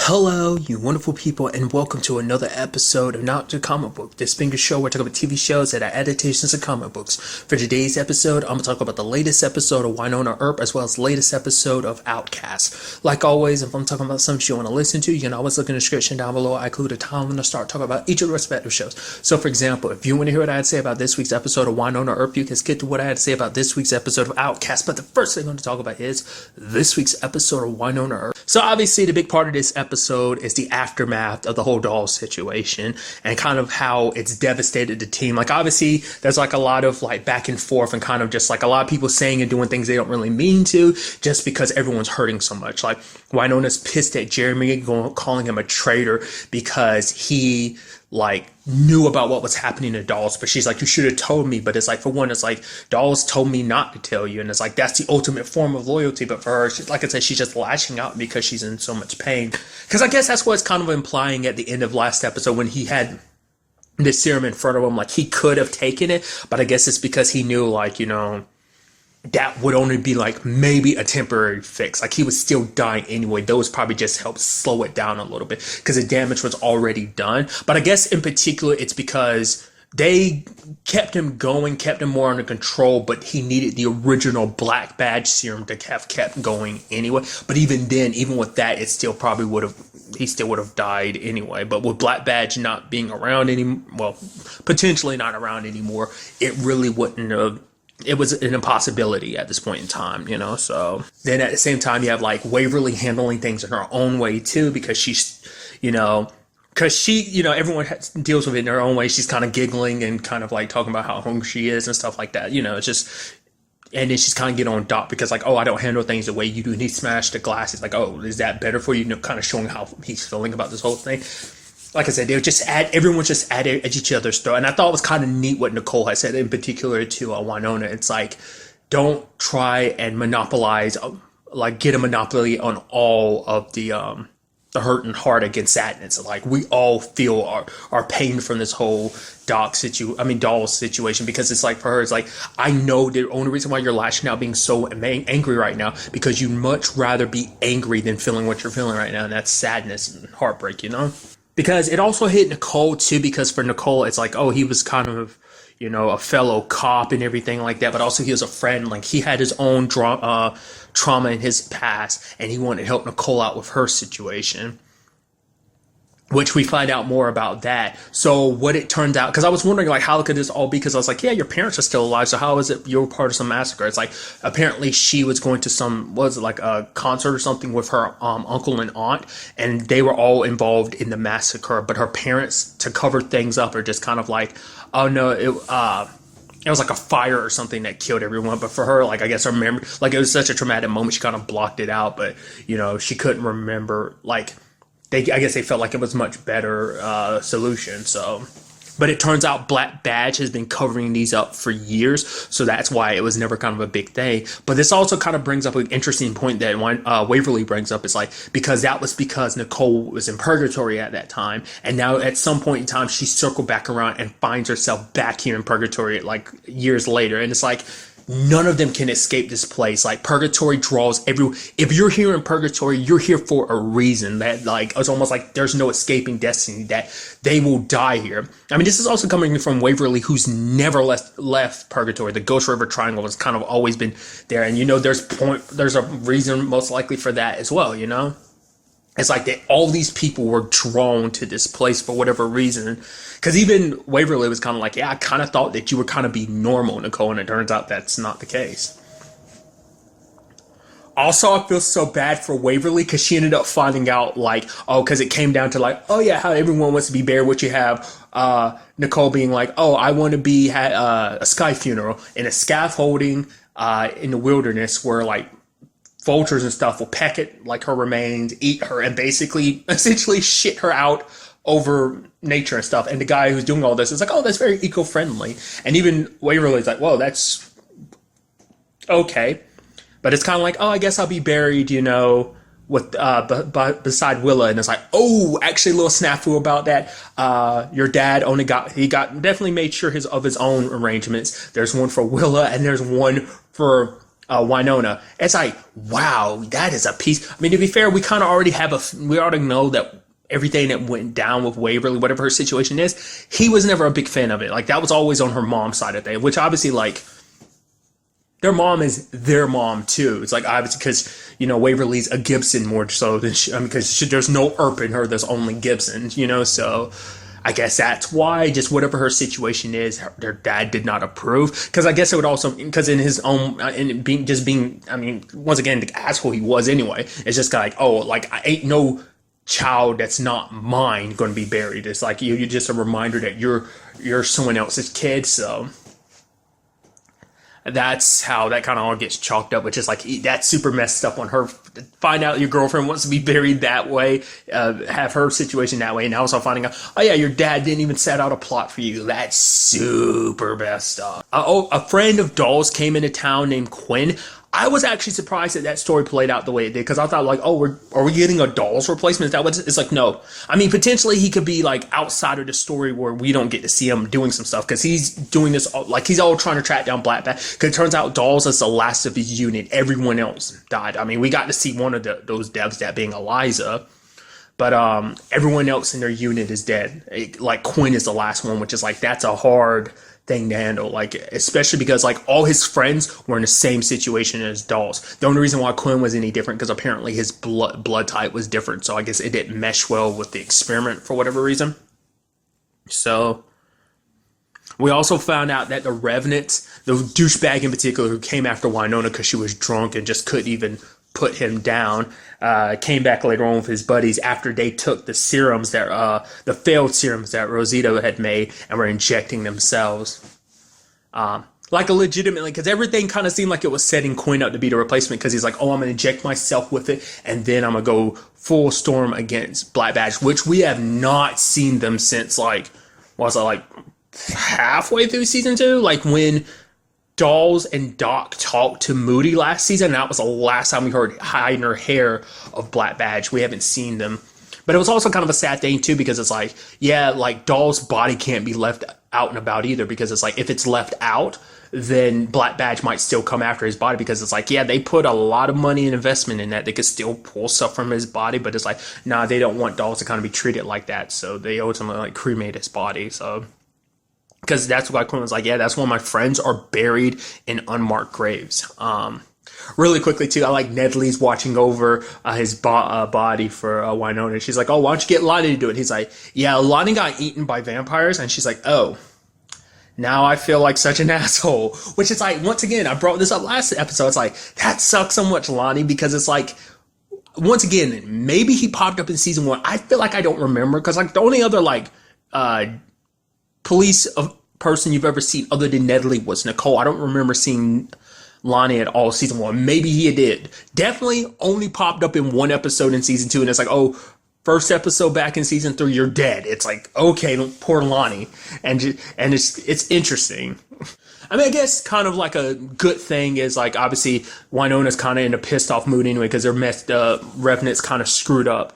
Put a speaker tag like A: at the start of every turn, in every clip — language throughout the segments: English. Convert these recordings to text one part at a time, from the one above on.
A: Hello, you wonderful people, and welcome to another episode of Not the Comic Book. This being a show where I talk about TV shows that are adaptations of comic books. For today's episode, I'm going to talk about the latest episode of Wynonna Earp, as well as the latest episode of Outcast. Like always, if I'm talking about something you want to listen to, you can always look in the description down below. I include a time when I start talking about each of the respective shows. So, for example, if you want to hear what I had to say about this week's episode of Wynonna Earp, you can skip to what I had to say about this week's episode of Outcast. But the first thing I'm going to talk about is this week's episode of Wynonna Earp. So, obviously, the big part of this episode is the aftermath of the whole doll situation and kind of how it's devastated the team. Like, obviously, there's like a lot of like back and forth and kind of just like a lot of people saying and doing things they don't really mean to just because everyone's hurting so much. Like, Wynonna's pissed at Jeremy, calling him a traitor because he like knew about what was happening to Dolls, but she's like, you should have told me. But it's like, for one, it's like Dolls told me not to tell you, and it's like that's the ultimate form of loyalty. But for her, she, like I said, she's just lashing out because she's in so much pain. Because I guess that's what it's kind of implying at the end of last episode when he had the serum in front of him. Like, he could have taken it, but I guess it's because he knew, like, you know, that would only be like maybe a temporary fix. Like, he was still dying anyway. Those probably just helped slow it down a little bit because the damage was already done. But I guess in particular, it's because they kept him going, kept him more under control, but he needed the original Black Badge serum to have kept going anyway. But even then, even with that, it still probably would have, he still would have died anyway. But with Black Badge not being around anymore, well, potentially not around anymore, it really wouldn't have, it was an impossibility at this point in time, you know. So then at the same time, you have like Waverly handling things in her own way too, because she's, you know, because she, you know, everyone deals with it in their own way. She's kind of giggling and kind of like talking about how hungry she is and stuff like that, you know. It's just, and then she's kind of getting on Doc because like, oh, I don't handle things the way you do. And he smashed the glass. It's like, oh, is that better for you? You know, kind of showing how he's feeling about this whole thing. Like I said, they would just everyone just at each other's throat. And I thought it was kind of neat what Nicole had said, in particular to Wynonna. It's like, don't try and monopolize, like get a monopoly on all of the hurt and heartache and sadness. Like, we all feel our pain from this whole doll situation, because it's like, for her, it's like, I know the only reason why you're lashing out, being so angry right now, because you'd much rather be angry than feeling what you're feeling right now. And that's sadness and heartbreak, you know? Because it also hit Nicole too, because for Nicole, it's like, oh, he was kind of, you know, a fellow cop and everything like that, but also he was a friend. Like, he had his own trauma in his past, and he wanted to help Nicole out with her situation, which we find out more about that. So what it turns out, because I was wondering, like, how could this all be? Because I was like, yeah, your parents are still alive, so how is it you're part of some massacre? It's like, apparently she was going to some, was it like a concert or something with her uncle and aunt, and they were all involved in the massacre, but her parents, to cover things up, are just kind of like, oh no, it was like a fire or something that killed everyone. But for her, like, I guess her memory, like, it was such a traumatic moment, she kind of blocked it out, but, you know, she couldn't remember, like, I guess they felt like it was a much better solution. So, but it turns out Black Badge has been covering these up for years, so that's why it was never kind of a big thing. But this also kind of brings up an interesting point that Waverly brings up. It's like, because that was because Nicole was in purgatory at that time, and now at some point in time she circled back around and finds herself back here in purgatory like years later, and it's like, none of them can escape this place. Like, purgatory draws everyone. If you're here in purgatory, you're here for a reason. That, like, it's almost like there's no escaping destiny, that they will die here. I mean, this is also coming from Waverly, who's never left purgatory. The Ghost River Triangle has kind of always been there, and you know, there's a reason most likely for that as well, you know. It's like that all these people were drawn to this place for whatever reason. Because even Waverly was kind of like, yeah, I kind of thought that you would kind of be normal, Nicole, and it turns out that's not the case. Also, I feel so bad for Waverly, because she ended up finding out, like, oh, because it came down to like, oh yeah, how everyone wants to be buried, which you have Nicole being like, oh, I want to be a sky funeral in a scaffolding in the wilderness where, like, vultures and stuff will peck at, like, her remains, eat her, and basically, essentially shit her out over nature and stuff. And the guy who's doing all this is like, oh, that's very eco-friendly. And even Waverly's like, well, that's okay. But it's kind of like, oh, I guess I'll be buried, you know, with beside Willa. And it's like, oh, actually a little snafu about that. Your dad definitely made sure of his own arrangements. There's one for Willa, and there's one for Wynonna. It's like, wow, that is a piece. I mean, to be fair, we kind of already we already know that everything that went down with Waverly, whatever her situation is, he was never a big fan of it. Like, that was always on her mom's side of things, which obviously, like, their mom is their mom too. It's like, obviously, because, Waverly's a Gibson more so than because there's no Earp in her, there's only Gibson, so I guess that's why, just whatever her situation is, their dad did not approve. Because I guess it would also, because in his own, I mean, once again, the asshole he was anyway, it's just like, oh, like, I ain't no child that's not mine going to be buried. It's like, you're just a reminder that you're someone else's kid, so that's how that kind of all gets chalked up, which is like, that's super messed up on her. Find out your girlfriend wants to be buried that way, have her situation that way, and also finding out, oh yeah, your dad didn't even set out a plot for you. That's super messed up. A friend of Doll's came into town named Quinn. I was actually surprised that story played out the way it did, because I thought, like, oh, are we getting a Doll's replacement? Is that what it's like? No. I mean, potentially he could be, like, outside of the story where we don't get to see him doing some stuff, because he's doing this, like, he's all trying to track down Black Bat, because it turns out Doll's is the last of his unit. Everyone else died. I mean, we got to see one of those devs, that being Eliza, but everyone else in their unit is dead. Like, Quinn is the last one, which is, like, that's a hard thing to handle, like, especially because, like, all his friends were in the same situation as Dolls. The only reason why Quinn was any different, because apparently his blood type was different, so I guess it didn't mesh well with the experiment for whatever reason. So we also found out that the Revenants, the douchebag in particular who came after Wynonna because she was drunk and just couldn't even put him down, came back later on with his buddies after they took the serums that the failed serums that Rosita had made and were injecting themselves. Like, a legitimately, because everything kind of seemed like it was setting Quinn up to be the replacement, because he's like, oh, I'm going to inject myself with it, and then I'm going to go full storm against Black Badge, which we have not seen them since, like, was it, like, halfway through season 2? Like, when Dolls and Doc talked to Moody last season. That was the last time we heard hide in her hair of Black Badge. We haven't seen them. But it was also kind of a sad thing, too, because it's like, yeah, like, Doll's body can't be left out and about either, because it's like, if it's left out, then Black Badge might still come after his body, because it's like, yeah, they put a lot of money and investment in that. They could still pull stuff from his body, but it's like, nah, they don't want Dolls to kind of be treated like that, so they ultimately, like, cremate his body, so... Because that's why Quinn was like, yeah, that's why my friends are buried in unmarked graves. Really quickly, too, I like Nedley's watching over his body for Wynonna. She's like, oh, why don't you get Lonnie to do it? He's like, yeah, Lonnie got eaten by vampires. And she's like, oh, now I feel like such an asshole. Which is like, once again, I brought this up last episode. It's like, that sucks so much, Lonnie, because it's like, once again, maybe he popped up in season 1. I feel like I don't remember, because like the only other like police person you've ever seen other than Nedley was Nicole. I don't remember seeing Lonnie at all season 1. Maybe he did. Definitely only popped up in one episode in season 2, and it's like, oh, first episode back in season 3, you're dead. It's like, okay, poor Lonnie, and it's interesting. I mean, I guess kind of like a good thing is like, obviously Wynonna's kind of in a pissed off mood anyway, because they're messed up. Revenant's kind of screwed up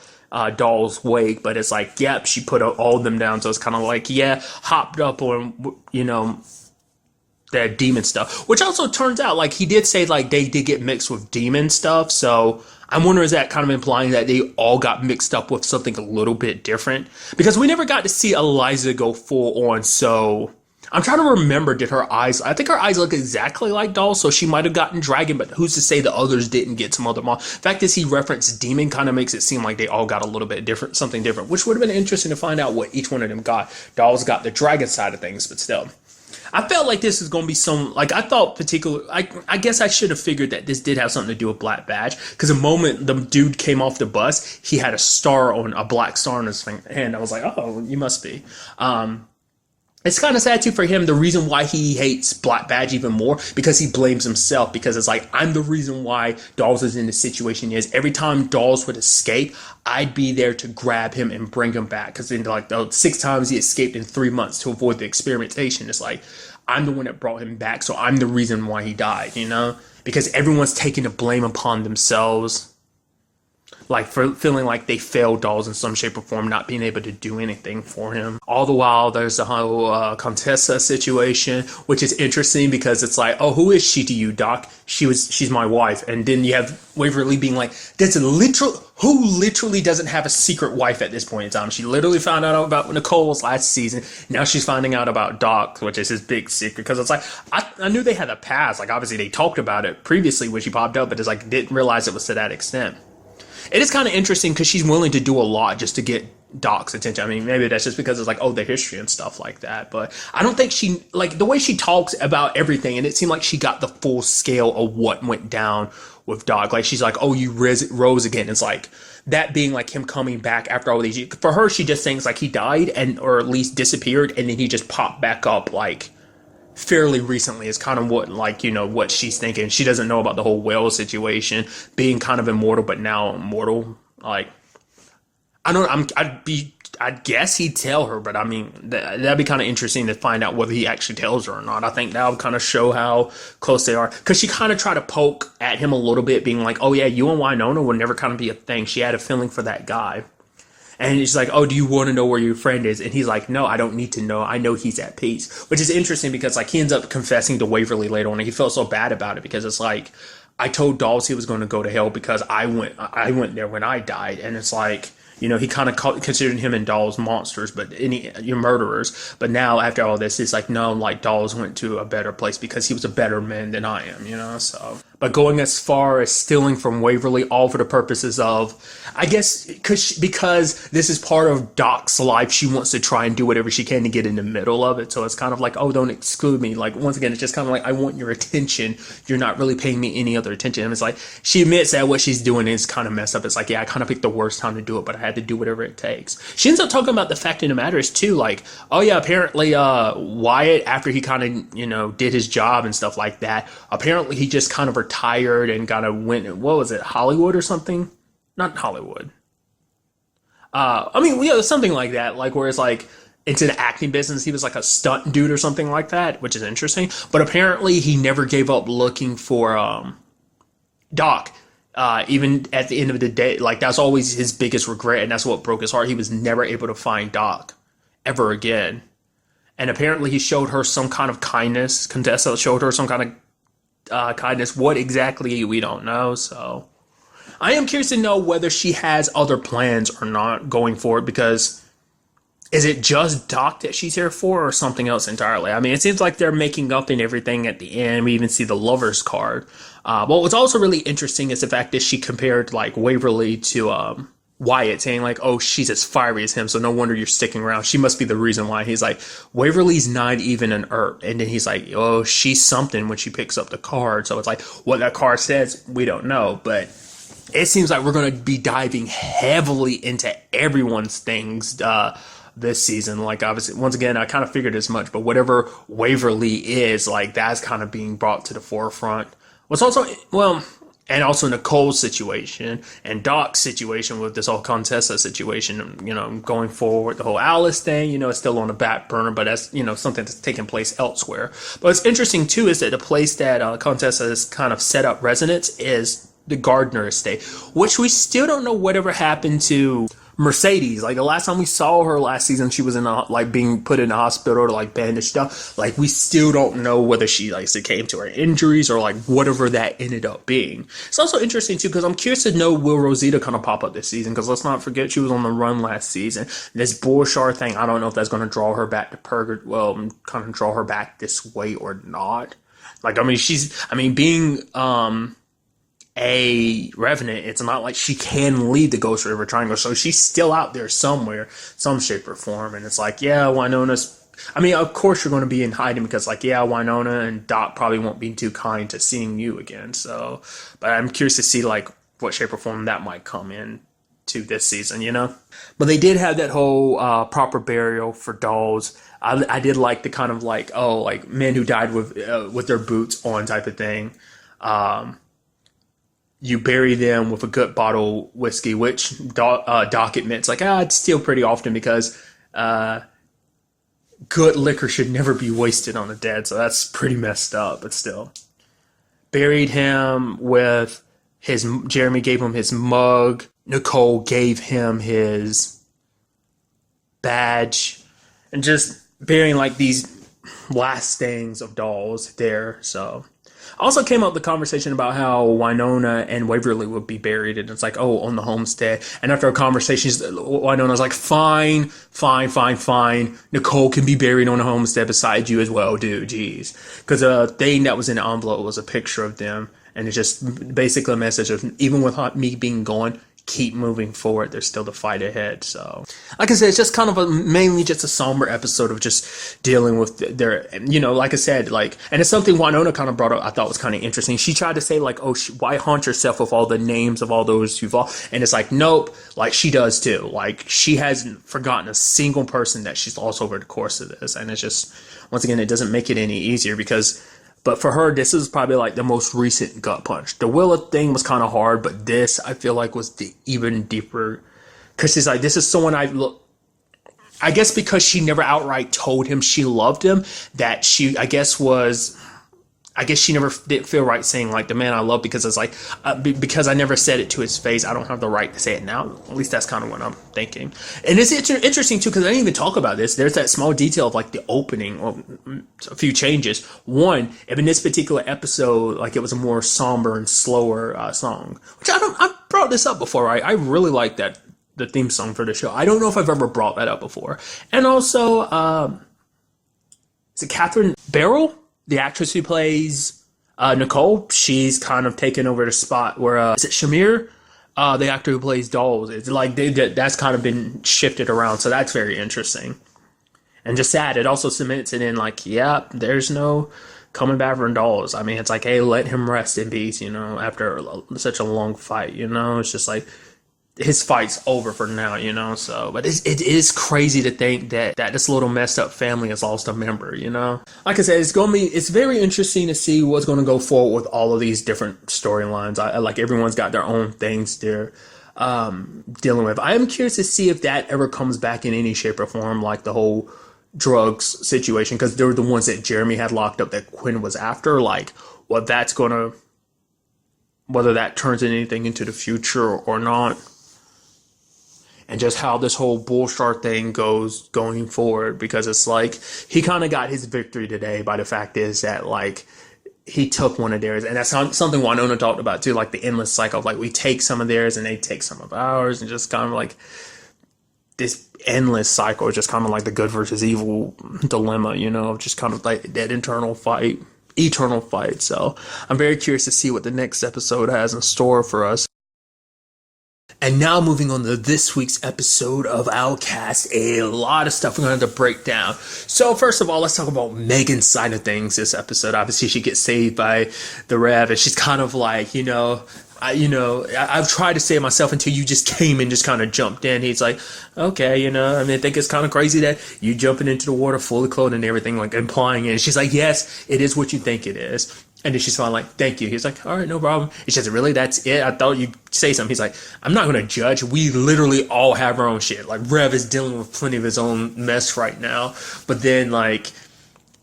A: Doll's wake, but it's like, yep, she put all of them down, so it's kind of like, yeah, hopped up on, that demon stuff, which also turns out, like, he did say, like, they did get mixed with demon stuff, so I'm wondering, is that kind of implying that they all got mixed up with something a little bit different? Because we never got to see Eliza go full on, so I'm trying to remember, I think her eyes look exactly like Doll, so she might have gotten dragon, but who's to say the others didn't get some other The fact is, he referenced demon kind of makes it seem like they all got a little bit different, something different, which would have been interesting to find out what each one of them got. Doll's got the dragon side of things, but still. I felt like this is going to be I guess I should have figured that this did have something to do with Black Badge, because the moment the dude came off the bus, he had a black star on his hand. I was like, oh, you must be. It's kind of sad, too, for him. The reason why he hates Black Badge even more, because he blames himself, because it's like, I'm the reason why Dolls is in the situation he is. Every time Dolls would escape, I'd be there to grab him and bring him back, because in like the 6 times he escaped in 3 months to avoid the experimentation, it's like, I'm the one that brought him back, so I'm the reason why he died, because everyone's taking the blame upon themselves. like for feeling like they failed Dawes in some shape or form, not being able to do anything for him. All the while, there's the whole Contessa situation, which is interesting because it's like, oh, who is she to you, Doc? She's my wife. And then you have Waverly being like, who literally doesn't have a secret wife at this point in time? She literally found out about Nicole's last season. Now she's finding out about Doc, which is his big secret. Because it's like, I knew they had a past. Like, obviously, they talked about it previously when she popped up, but it's like, didn't realize it was to that extent. It is kind of interesting because she's willing to do a lot just to get Doc's attention. I mean, maybe that's just because it's like, oh, the history and stuff like that. But I don't think she, like, the way she talks about everything, and it seemed like she got the full scale of what went down with Doc. Like, she's like, oh, you rose again. It's like, that being like him coming back after all these years. For her, she just thinks like he died or at least disappeared, and then he just popped back up like fairly recently is kind of what, like, you know, what she's thinking. She doesn't know about the whole whale situation, being kind of immortal, but now immortal. Like, I don't, I'd guess he'd tell her, but I mean, that'd be kind of interesting to find out whether he actually tells her or not. I think that would kind of show how close they are. Because she kind of tried to poke at him a little bit, being like, oh yeah, you and Wynonna would never kind of be a thing. She had a feeling for that guy. And he's like, oh, do you want to know where your friend is? And he's like, no, I don't need to know. I know he's at peace. Which is interesting because, like, he ends up confessing to Waverly later on. And he felt so bad about it because it's like, I told Dawes he was going to go to hell because I went there when I died. And it's like, you know, he kind of considered him and Dawes monsters, but you're murderers. But now, after all this, it's like, no, like, Dawes went to a better place because he was a better man than I am, you know? So, but going as far as stealing from Waverly, all for the purposes of, I guess, because this is part of Doc's life, she wants to try and do whatever she can to get in the middle of it. So it's kind of like, oh, don't exclude me. Like, once again, it's just kind of like, I want your attention. You're not really paying me any other attention. And it's like, she admits that what she's doing is kind of messed up. It's like, yeah, I kind of picked the worst time to do it, but I had to do whatever it takes. She ends up talking about the fact of the matter is, too, like, oh, yeah, apparently Wyatt, after he kind of, you know, did his job and stuff like that, apparently he just kind of retired and kind of went, what was it, Hollywood or something? Not Hollywood. I mean, yeah, something like that, like where it's like into the acting business. He was like a stunt dude or something like that, which is interesting. But apparently he never gave up looking for Doc. Even at the end of the day, like that's always his biggest regret, and that's what broke his heart. He was never able to find Doc ever again. And apparently he showed her some kind of kindness. Contessa showed her some kind of kindness. What exactly, we don't know. So I am curious to know whether she has other plans or not going forward, because is it just Doc that she's here for or something else entirely? I mean, it seems like they're making up and everything at the end. We even see the lover's card. But what's also really interesting is the fact that she compared like Waverly to Wyatt, saying like, oh, she's as fiery as him, so no wonder you're sticking around. She must be the reason why. He's like, Waverly's not even an Earp. And then he's like, oh, she's something when she picks up the card. So it's like, what that card says, we don't know. But it seems like we're going to be diving heavily into everyone's things this season. Like, obviously, once again, I kind of figured as much, but whatever Waverly is, like, that's kind of being brought to the forefront. What's also, well, and also Nicole's situation and Doc's situation with this whole Contessa situation, you know, going forward, the whole Alice thing, you know, it's still on the back burner, but that's, you know, something that's taking place elsewhere. But what's interesting, too, is that the place that Contessa has kind of set up residence is the Gardner estate, which we still don't know whatever happened to Mercedes. Like, the last time we saw her last season, she was in like being put in the hospital to like bandaged up. Like, we still don't know whether she like succumbed to her injuries or like whatever that ended up being. It's also interesting too, because I'm curious to know, will Rosita kind of pop up this season? Because let's not forget, she was on the run last season. This Borshar thing, I don't know if that's going to draw her back to Purgatory. Well, kind of draw her back this way or not. Like, I mean, being a revenant, it's not like she can leave the Ghost River Triangle, so she's still out there somewhere, some shape or form. And it's like, yeah, Wynonna's, I mean, of course you're going to be in hiding, because like, yeah, Wynonna and Doc probably won't be too kind to seeing you again. So, but I'm curious to see like what shape or form that might come in to this season, you know. But they did have that whole proper burial for dolls. I did like the kind of like, oh, like men who died with their boots on type of thing. You bury them with a good bottle of whiskey, which Doc admits, like, it's still pretty often, because good liquor should never be wasted on the dead. So that's pretty messed up, but still. Buried him with Jeremy gave him his mug. Nicole gave him his badge, and just bearing like these last things of dolls there. So also came up the conversation about how Wynonna and Waverly would be buried, and it's like, oh, on the homestead. And after a conversation, Wynonna's like, fine. Nicole can be buried on the homestead beside you as well, dude. Jeez, because a thing that was in the envelope was a picture of them, and it's just basically a message of, even with me being gone, keep moving forward. There's still the fight ahead. So, like I said, it's just kind of mainly just a somber episode of just dealing with their, like I said, like, and it's something Wynonna kind of brought up, I thought was kind of interesting. She tried to say like, oh, why haunt yourself with all the names of all those you've lost? And it's like, nope, like she does too. Like she hasn't forgotten a single person that she's lost over the course of this. And it's just, once again, it doesn't make it any easier but for her, this is probably like the most recent gut punch. The Willa thing was kind of hard, but this I feel like was even deeper. Because she's like, this is someone I guess because she never outright told him she loved him, that she, I guess she never did feel right saying like the man I love, because it's like, because I never said it to his face, I don't have the right to say it now. At least that's kind of what I'm thinking. And it's interesting too, because I didn't even talk about this. There's that small detail of like the opening, or a few changes. One, in this particular episode, like it was a more somber and slower song, which I brought this up before, right? I really like that, the theme song for the show. I don't know if I've ever brought that up before. And also, is it Catherine Barrel? The actress who plays Nicole, she's kind of taken over the spot where, is it Shamir? The actor who plays Dolls. It's like that's kind of been shifted around, so that's very interesting. And just sad, it also cements it in like, yeah, there's no coming back from Dolls. I mean, it's like, hey, let him rest in peace, after such a long fight, it's just like, his fight's over for now, so, but it is crazy to think that this little messed up family has lost a member, Like I said, it's very interesting to see what's going to go forward with all of these different storylines. I like, everyone's got their own things they're dealing with. I am curious to see if that ever comes back in any shape or form, like the whole drugs situation, because they were the ones that Jeremy had locked up that Quinn was after, like, whether that turns anything into the future or not. And just how this whole Bullstar thing goes going forward, because it's like he kind of got his victory today by the fact is that like he took one of theirs, and that's something Wynonna talked about too, like the endless cycle of like we take some of theirs and they take some of ours, and just kind of like this endless cycle, just kind of like the good versus evil dilemma, just kind of like that eternal fight. So I'm very curious to see what the next episode has in store for us. And now moving on to this week's episode of Outcast, a lot of stuff we're going to have to break down. So first of all, let's talk about Megan's side of things this episode. Obviously, she gets saved by the Rev, and she's kind of like, I've tried to save myself until you just came and just kind of jumped in. He's like, okay, I think it's kind of crazy that you jumping into the water fully clothed and everything, like implying it. And she's like, yes, it is what you think it is. And then she's finally like, thank you. He's like, all right, no problem. And she says, really, that's it? I thought you'd say something. He's like, I'm not going to judge. We literally all have our own shit. Like, Rev is dealing with plenty of his own mess right now. But then, like,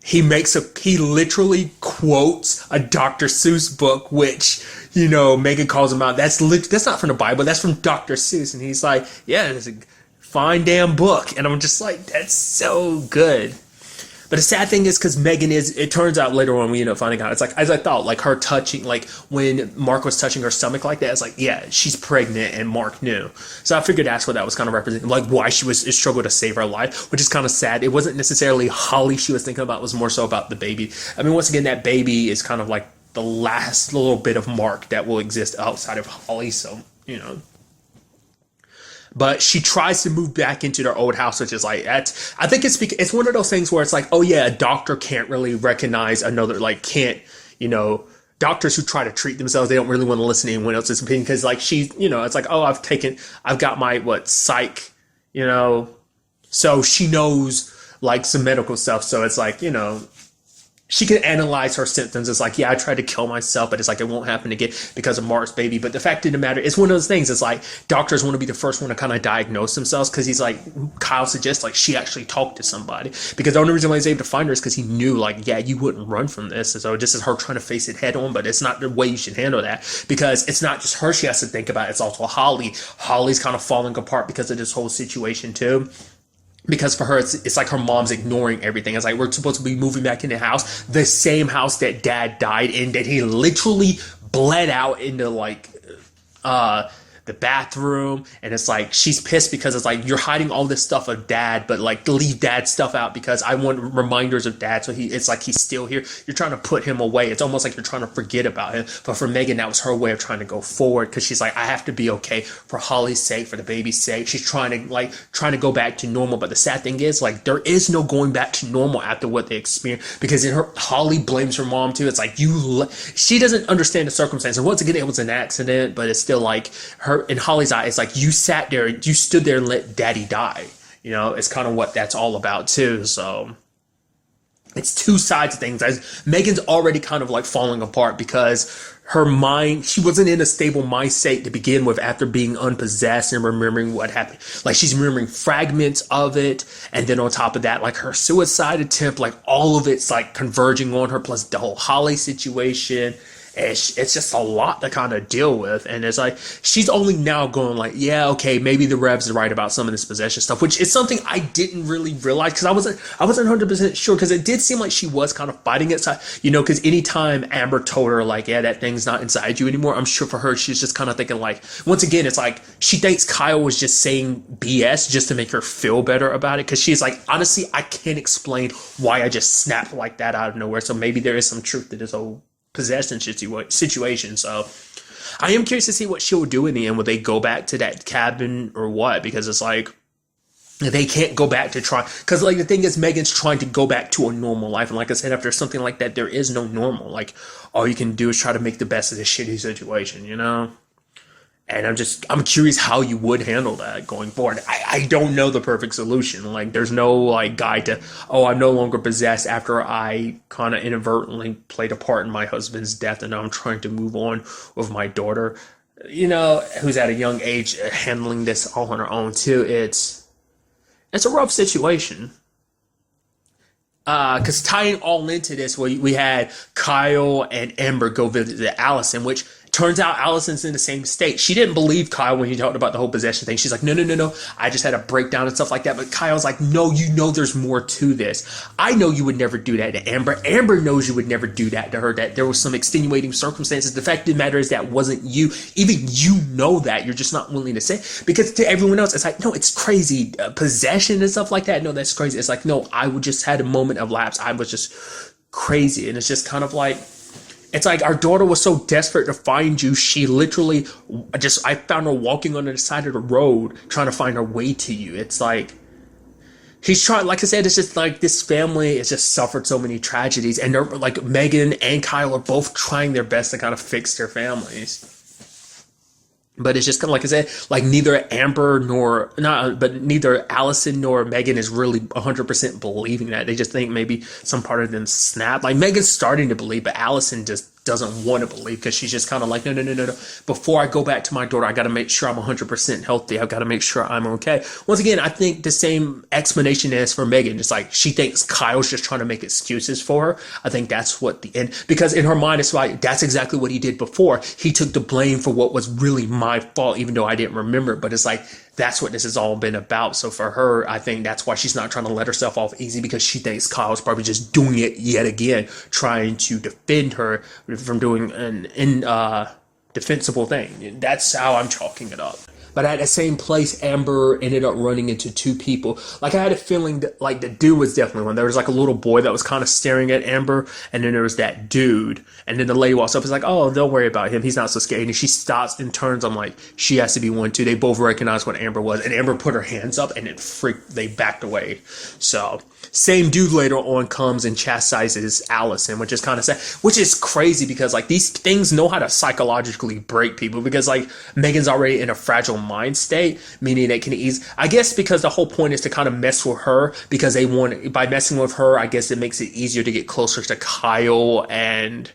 A: he literally quotes a Dr. Seuss book, which, Megan calls him out. That's not from the Bible. That's from Dr. Seuss. And he's like, yeah, it's a fine damn book. And I'm just like, that's so good. But the sad thing is, because Megan it turns out later on we end up finding out, it's like, as I thought, like her touching, like when Mark was touching her stomach like that, it's like, yeah, she's pregnant and Mark knew. So I figured that's what that was kind of representing, like why she was struggled to save her life, which is kind of sad. It wasn't necessarily Holly she was thinking about, it was more so about the baby. I mean, once again, that baby is kind of like the last little bit of Mark that will exist outside of Holly, so, But she tries to move back into their old house, which is like, I think it's one of those things where it's like, oh yeah, a doctor can't really recognize another, like doctors who try to treat themselves, they don't really want to listen to anyone else's opinion, because like it's like, oh, I've got my psych, so she knows like some medical stuff, so it's like, she can analyze her symptoms. It's like, yeah, I tried to kill myself, but it's like it won't happen again because of Mark's baby. But the fact of the matter, it's one of those things. It's like doctors want to be the first one to kind of diagnose themselves, because he's like, Kyle suggests like she actually talked to somebody, because the only reason why he's able to find her is because he knew like, yeah, you wouldn't run from this. And so this is her trying to face it head on, but it's not the way you should handle that, because it's not just her she has to think about. It's also Holly. Holly's kind of falling apart because of this whole situation too. Because for her, it's like her mom's ignoring everything. It's like, we're supposed to be moving back in the house, the same house that dad died in, that he literally bled out into like the bathroom. And it's like, she's pissed because it's like, you're hiding all this stuff of dad, but like leave dad's stuff out because I want reminders of dad. So it's like he's still here. You're trying to put him away. It's almost like you're trying to forget about him. But for Megan, that was her way of trying to go forward, because she's like, I have to be okay for Holly's sake, for the baby's sake. She's trying to go back to normal. But the sad thing is, like, there is no going back to normal after what they experienced, because Holly blames her mom too. It's like, she doesn't understand the circumstances. Once again, it was an accident, but it's still like her, in Holly's eye, it's like, you stood there and let daddy die. You know, it's kind of what that's all about too. So it's two sides of things. Megan's already kind of like falling apart because her mind, she wasn't in a stable mind state to begin with after being unpossessed and remembering what happened. Like, she's remembering fragments of it. And then on top of that, like her suicide attempt, like all of it's like converging on her, plus the whole Holly situation. It's just a lot to kind of deal with. And it's like, she's only now going like, yeah, okay, maybe the Revs are right about some of this possession stuff, which is something I didn't really realize, because I wasn't 100% sure, because it did seem like she was kind of fighting it, you know, because anytime Amber told her like, yeah, that thing's not inside you anymore, I'm sure for her, she's just kind of thinking like, once again, it's like she thinks Kyle was just saying BS just to make her feel better about it, because she's like, honestly, I can't explain why I just snapped like that out of nowhere. So maybe there is some truth to this whole possession situation. So I am curious to see what she'll do in the end. Will they go back to that cabin or what? Because it's like, they can't go back to try, because like the thing is, Megan's trying to go back to a normal life, and like I said, after something like that, there is no normal. Like, all you can do is try to make the best of this shitty situation, you know? And I'm curious how you would handle that going forward. I don't know the perfect solution. Like, there's no like guide to, oh, I'm no longer possessed after I kind of inadvertently played a part in my husband's death, and now I'm trying to move on with my daughter, you know, who's at a young age, handling this all on her own too. It's a rough situation. Because tying all into this, we had Kyle and Amber go visit Allison, which turns out Allison's in the same state. She didn't believe Kyle when he talked about the whole possession thing. She's like, no. I just had a breakdown and stuff like that. But Kyle's like, no, you know there's more to this. I know you would never do that to Amber. Amber knows you would never do that to her, that there was some extenuating circumstances. The fact of the matter is that wasn't you. Even you know that. You're just not willing to say. Because to everyone else, it's like, no, it's crazy. Possession and stuff like that. No, that's crazy. It's like, no, I would just had a moment of lapse. I was just crazy. And it's just kind of like, it's like, our daughter was so desperate to find you. She literally I found her walking on the side of the road trying to find her way to you. It's like, he's trying, like I said, it's just like this family has just suffered so many tragedies. And they're like, Megan and Kyle are both trying their best to kind of fix their families. But it's just kind of like I said, like neither Allison nor Megan is really 100% believing that. They just think maybe some part of them snapped. Like, Megan's starting to believe, but Allison just doesn't want to believe, because she's just kind of like, no. Before I go back to my daughter, I got to make sure I'm 100% healthy. I've got to make sure I'm okay. Once again, I think the same explanation is for Megan. Just like, she thinks Kyle's just trying to make excuses for her. I think that's what the end, because in her mind, it's like, that's exactly what he did before. He took the blame for what was really my fault, even though I didn't remember it. But it's like, that's what this has all been about. So for her, I think that's why she's not trying to let herself off easy, because she thinks Kyle's probably just doing it yet again, trying to defend her from doing an indefensible thing. That's how I'm chalking it up. But at the same place, Amber ended up running into two people. Like, I had a feeling that, like, the dude was definitely one. There was, like, a little boy that was kind of staring at Amber, and then there was that dude. And then the lady walks up and is like, oh, don't worry about him. He's not so scary. And she stops and turns. I'm like, she has to be one, too. They both recognize what Amber was. And Amber put her hands up, and they backed away. So, same dude later on comes and chastises Allison, which is kind of sad. Which is crazy, because, like, these things know how to psychologically quickly break people because like Megan's already in a fragile mind state, meaning they can ease. I guess because the whole point is to kind of mess with her because they want, by messing with her, I guess it makes it easier to get closer to Kyle and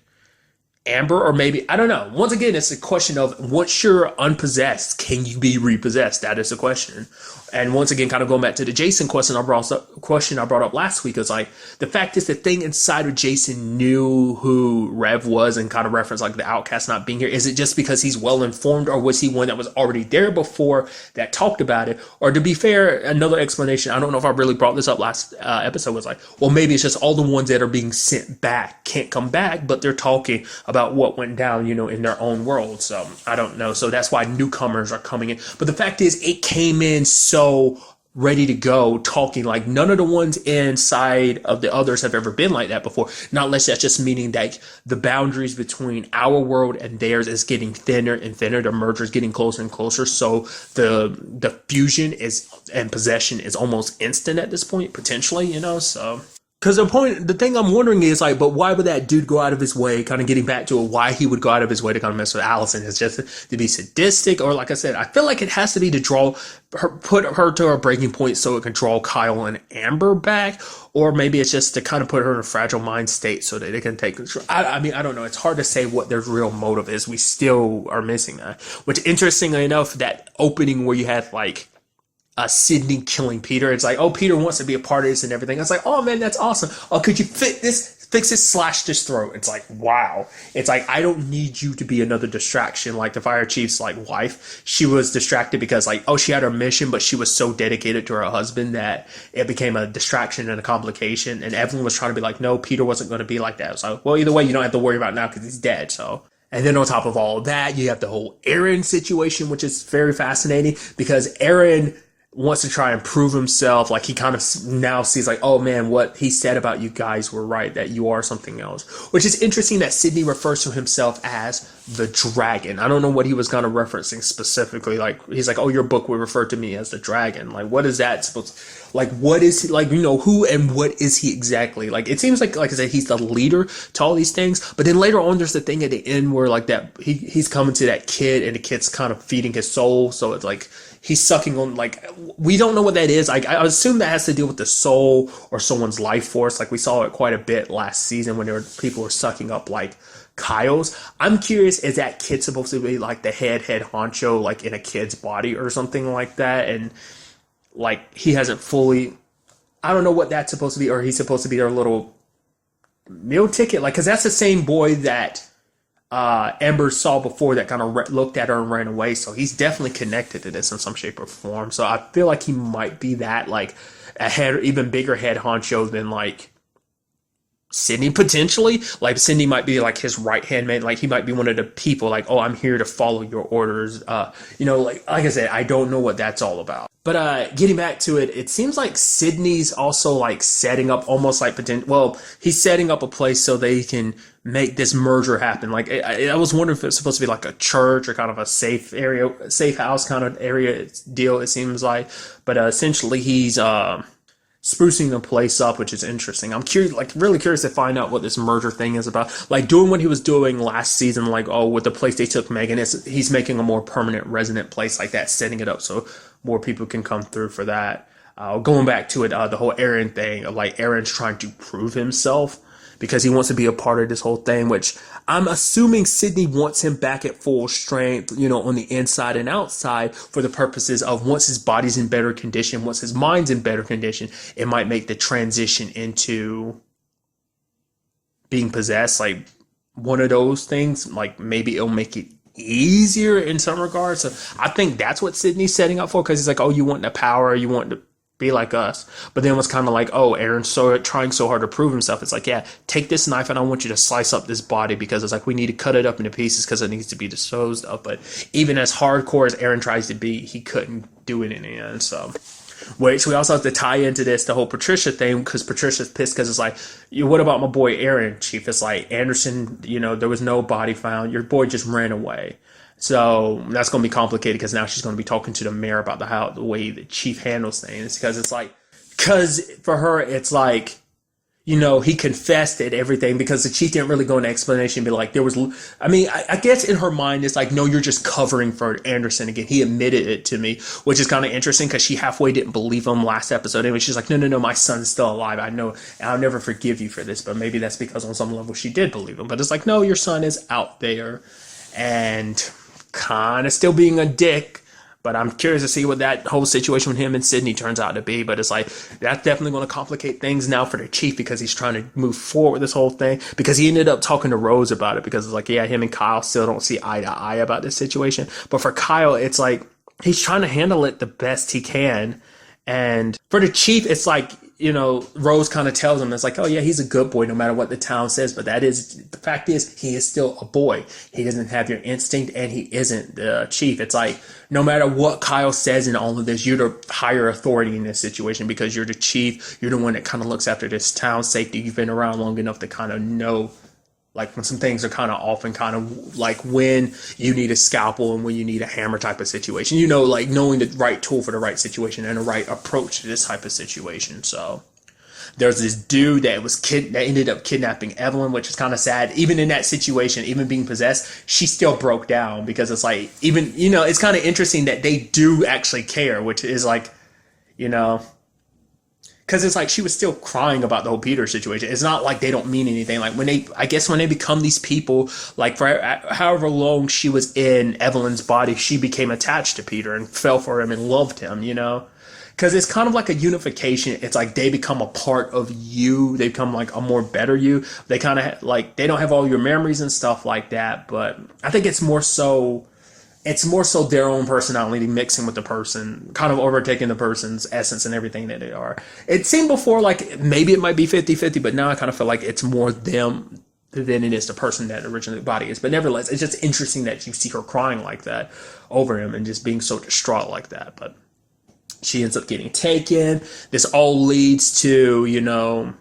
A: Amber, or maybe, I don't know. Once again, it's a question of once you're unpossessed, can you be repossessed? That is the question. And once again, kind of going back to the Jason question I brought up last week, is like the fact is the thing inside of Jason knew who Rev was and kind of referenced like the Outcast not being here. Is it just because he's well informed, or was he one that was already there before that talked about it? Or to be fair, another explanation, I don't know if I really brought this up last episode, was like, well, maybe it's just all the ones that are being sent back can't come back, but they're talking about what went down, in their own world. So I don't know. So that's why newcomers are coming in. But the fact is, it came in so ready to go, talking like none of the ones inside of the others have ever been like that before. Not unless that's just meaning that the boundaries between our world and theirs is getting thinner and thinner. The merger is getting closer and closer. So the fusion is and possession is almost instant at this point, potentially, so. Because the thing I'm wondering is like, but why would that dude go out of his way, kind of getting back to it, why he would go out of his way to kind of mess with Allison? Is just to be sadistic? Or like I said, I feel like it has to be to put her to a breaking point so it can draw Kyle and Amber back. Or maybe it's just to kind of put her in a fragile mind state so that it can take control. I mean, I don't know. It's hard to say what their real motive is. We still are missing that. Which, interestingly enough, that opening where you had like, Sydney killing Peter. It's like, oh, Peter wants to be a part of this and everything. It's like, oh man, that's awesome. Oh, could you fix this, slash his throat? It's like, wow. It's like, I don't need you to be another distraction. Like the fire chief's like wife, she was distracted because like, oh, she had her mission, but she was so dedicated to her husband that it became a distraction and a complication. And everyone was trying to be like, no, Peter wasn't going to be like that. So, well, either way, you don't have to worry about it now because he's dead. So. And then on top of all of that, you have the whole Aaron situation, which is very fascinating because Aaron wants to try and prove himself. Like he kind of now sees like, oh man, what he said about you guys were right, that you are something else. Which is interesting that Sydney refers to himself as the dragon. I don't know what he was kind of referencing specifically. Like he's like, oh, your book would refer to me as the dragon. Like what is that supposed to, like what is he, like, who and what is he exactly? Like it seems like I said, he's the leader to all these things. But then later on there's the thing at the end where like that he's coming to that kid and the kid's kind of feeding his soul. So it's like he's sucking on, like, we don't know what that is. I assume that has to deal with the soul or someone's life force. Like we saw it quite a bit last season when people were sucking up like Kyle's. I'm curious, is that kid supposed to be like the head honcho, like in a kid's body or something like that? And like he hasn't fully, I don't know what that's supposed to be, or he's supposed to be their little meal ticket. Like, cause that's the same boy that Amber saw before that kind of looked at her and ran away. So he's definitely connected to this in some shape or form. So I feel like he might be that, like a even bigger head honcho than like Sydney potentially. Like Sydney might be like his right hand man. Like he might be one of the people like, oh, I'm here to follow your orders. Like I said, I don't know what that's all about. But getting back to it, it seems like Sydney's also like setting up almost like he's setting up a place so they can make this merger happen. Like I was wondering if it's supposed to be like a church or kind of a safe house kind of area deal, it seems like. But essentially he's sprucing the place up, which is interesting. I'm curious, like really curious to find out what this merger thing is about. Like doing what he was doing last season, like, oh, with the place they took Megan, he's making a more permanent resident place like that, setting it up so more people can come through for that. Going back to it, the whole Aaron thing, like Aaron's trying to prove himself because he wants to be a part of this whole thing, which I'm assuming Sydney wants him back at full strength, on the inside and outside for the purposes of once his body's in better condition, once his mind's in better condition, it might make the transition into being possessed, like one of those things, like maybe it'll make it easier in some regards. So I think that's what Sydney's setting up for, because he's like, oh, you want the power, you want to be like us. But then it was kind of like, oh, Aaron's trying so hard to prove himself. It's like, yeah, take this knife and I want you to slice up this body, because it's like we need to cut it up into pieces because it needs to be disposed of. But even as hardcore as Aaron tries to be, he couldn't do it in the end. So, which we also have to tie into this, the whole Patricia thing, because Patricia's pissed because it's like, what about my boy Aaron, Chief? It's like, Anderson, there was no body found. Your boy just ran away. So that's going to be complicated because now she's going to be talking to the mayor about the way the chief handles things. Because it's like, because for her, it's like, he confessed at everything because the chief didn't really go into explanation. Be like, I guess in her mind, it's like, no, you're just covering for Anderson again. He admitted it to me, which is kind of interesting because she halfway didn't believe him last episode. Anyway, she's like, no, my son's still alive. I know, and I'll never forgive you for this. But maybe that's because on some level she did believe him. But it's like, no, your son is out there and kind of still being a dick. But I'm curious to see what that whole situation with him and Sydney turns out to be. But it's like, that's definitely going to complicate things now for the chief because he's trying to move forward with this whole thing. Because he ended up talking to Rose about it because it's like, yeah, him and Kyle still don't see eye to eye about this situation. But for Kyle, it's like, he's trying to handle it the best he can. And for the chief, it's like, Rose kind of tells him, it's like, oh yeah, he's a good boy no matter what the town says. But the fact is, he is still a boy. He doesn't have your instinct and he isn't the chief. It's like, no matter what Kyle says in all of this, you're the higher authority in this situation because you're the chief. You're the one that kind of looks after this town's safety. You've been around long enough to kind of know, like, when some things are kind of off and kind of like when you need a scalpel and when you need a hammer type of situation, like knowing the right tool for the right situation and the right approach to this type of situation. So there's this dude that that ended up kidnapping Evelyn, which is kind of sad. Even in that situation, even being possessed, she still broke down because it's like, even, it's kind of interesting that they do actually care, which is like, because it's like she was still crying about the whole Peter situation. It's not like they don't mean anything. Like when they become these people, like for however long she was in Evelyn's body, she became attached to Peter and fell for him and loved him, Because it's kind of like a unification. It's like they become a part of you. They become like a more better you. They kind of like, they don't have all your memories and stuff like that. But I think it's more so their own personality mixing with the person, kind of overtaking the person's essence and everything that they are. It seemed before like maybe it might be 50-50, but now I kind of feel like it's more them than it is the person that originally the body is. But nevertheless, it's just interesting that you see her crying like that over him and just being so distraught like that. But she ends up getting taken. This all leads to,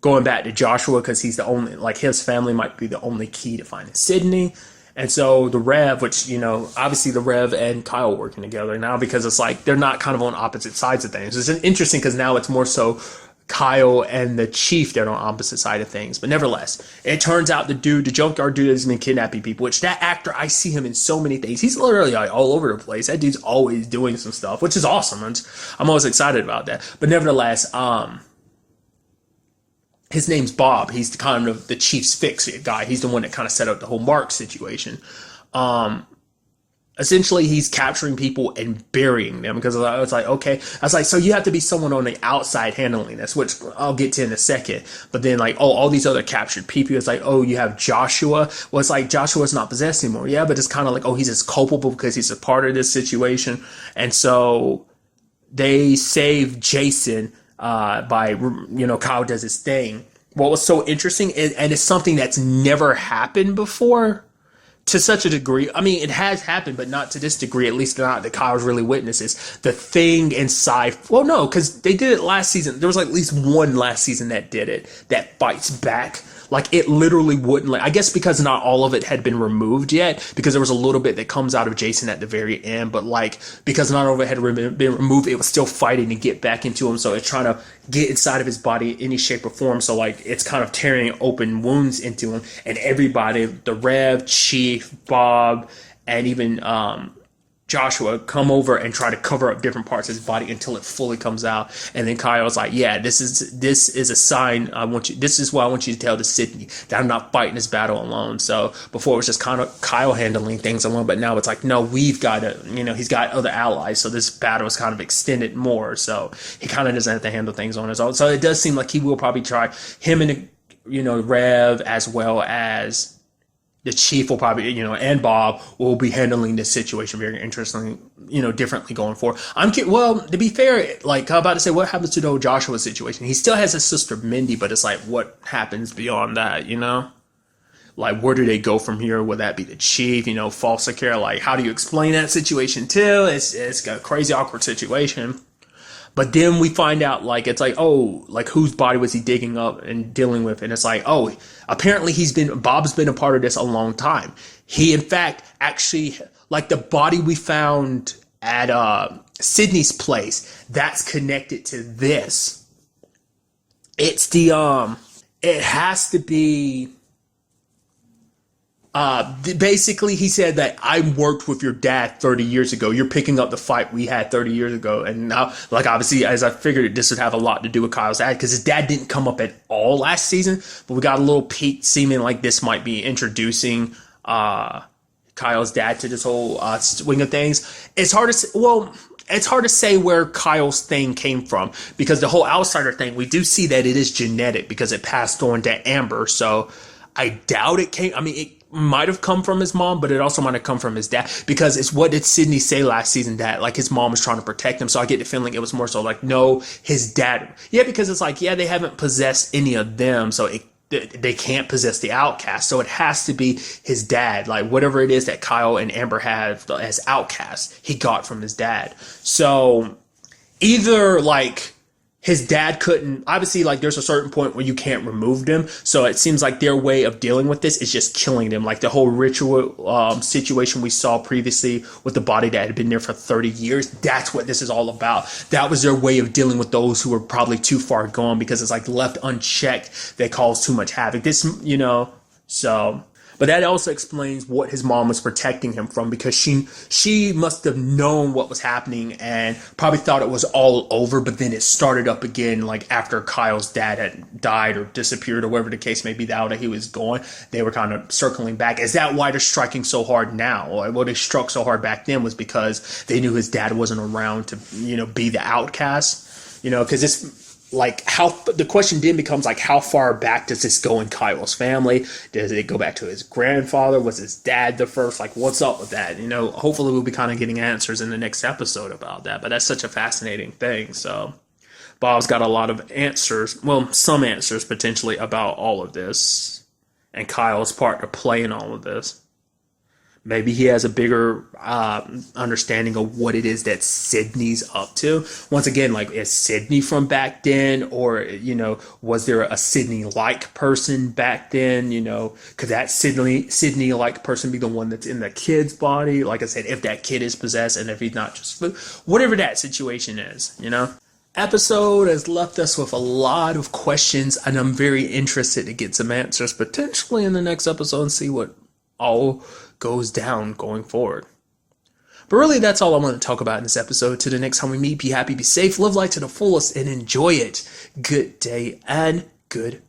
A: going back to Joshua because he's the only, like his family might be the only key to finding Sydney. And so the Rev, which, obviously the Rev and Kyle working together now because it's like they're not kind of on opposite sides of things. It's interesting because now it's more so Kyle and the chief, they're on opposite side of things. But nevertheless, it turns out the junkyard dude has been kidnapping people, which that actor, I see him in so many things. He's literally like all over the place. That dude's always doing some stuff, which is awesome. I'm always excited about that. But nevertheless, his name's Bob. He's kind of the chief's fix-it guy. He's the one that kind of set up the whole Mark situation. Essentially, he's capturing people and burying them because I was like, okay. I was like, so you have to be someone on the outside handling this, which I'll get to in a second. But then like, oh, all these other captured people. It's like, oh, you have Joshua. Well, it's like Joshua's not possessed anymore. Yeah, but it's kind of like, oh, he's as culpable because he's a part of this situation. And so they save Jason by, Kyle does his thing. What was so interesting, and it's something that's never happened before to such a degree. I mean, it has happened, but not to this degree, at least not that Kyle's really witnesses. The thing inside, well, no, because they did it last season. There was like at least one last season that did it, that fights back. Like it literally wouldn't I guess because not all of it had been removed yet, because there was a little bit that comes out of Jason at the very end, but like because not all of it had been removed, it was still fighting to get back into him. So it's trying to get inside of his body in any shape or form. So like it's kind of tearing open wounds into him, and everybody, the Rev, Chief, Bob, and even Joshua come over and try to cover up different parts of his body until it fully comes out. And then Kyle's like, yeah, this is a sign. This is what I want you to tell to Sydney, that I'm not fighting this battle alone. So before it was just kind of Kyle handling things alone, but now it's like, no, we've got to, he's got other allies. So this battle is kind of extended more. So he kind of doesn't have to handle things on his own. So it does seem like he will probably try him and, Rev, as well as the chief will probably, and Bob will be handling this situation very interestingly, differently going forward. Well, to be fair, like I'm about to say, what happens to the old Joshua situation? He still has his sister Mindy, but it's like, what happens beyond that, Like, where do they go from here? Would that be the chief, foster care? Like, how do you explain that situation too? It's a crazy, awkward situation. But then we find out, like, it's like, oh, like, whose body was he digging up and dealing with? And it's like, oh, apparently Bob's been a part of this a long time. He, in fact, actually, like, the body we found at Sydney's place, that's connected to this. It's it has to be, basically he said that I worked with your dad 30 years ago. You're picking up the fight we had 30 years ago. And now, like, obviously, as I figured, this would have a lot to do with Kyle's dad, because his dad didn't come up at all last season, but we got a little peek seeming like this might be introducing, Kyle's dad to this whole, swing of things. It's hard to say, well, it's hard to say where Kyle's thing came from, because the whole outsider thing, we do see that it is genetic because it passed on to Amber. So I doubt it came, I mean, it might have come from his mom, but it also might have come from his dad, because it's what did Sydney say last season, that like his mom was trying to protect him. So I get the feeling it was more so like, no, his dad. Yeah, because it's like, yeah, they haven't possessed any of them, so they can't possess the Outcast. So it has to be his dad, like whatever it is that Kyle and Amber have as Outcast, he got from his dad. So either like his dad couldn't, obviously, like there's a certain point where you can't remove them. So it seems like their way of dealing with this is just killing them. Like the whole ritual situation we saw previously with the body that had been there for 30 years. That's what this is all about. That was their way of dealing with those who were probably too far gone, because it's like left unchecked, they cause too much havoc. This, so. But that also explains what his mom was protecting him from, because she must have known what was happening and probably thought it was all over, but then it started up again, like after Kyle's dad had died or disappeared or whatever the case may be, now that he was gone, they were kind of circling back. Is that why they're striking so hard now? Or what they struck so hard back then was because they knew his dad wasn't around to, be the outcast, because it's, like, how the question then becomes like, how far back does this go in Kyle's family? Does it go back to his grandfather? Was his dad the first? Like, what's up with that? Hopefully we'll be kind of getting answers in the next episode about that. But that's such a fascinating thing. So Bob's got a lot of answers. Well, some answers potentially about all of this, and Kyle's part to play in all of this. Maybe he has a bigger understanding of what it is that Sydney's up to. Once again, like, is Sydney from back then? Or, was there a Sydney-like person back then? Could that Sydney-like person be the one that's in the kid's body? Like I said, if that kid is possessed and if he's not just... Whatever that situation is, Episode has left us with a lot of questions, and I'm very interested to get some answers potentially in the next episode and see what all goes down going forward. But really, that's all I want to talk about in this episode. To the next time we meet, be happy, be safe, live life to the fullest, and enjoy it. Good day and good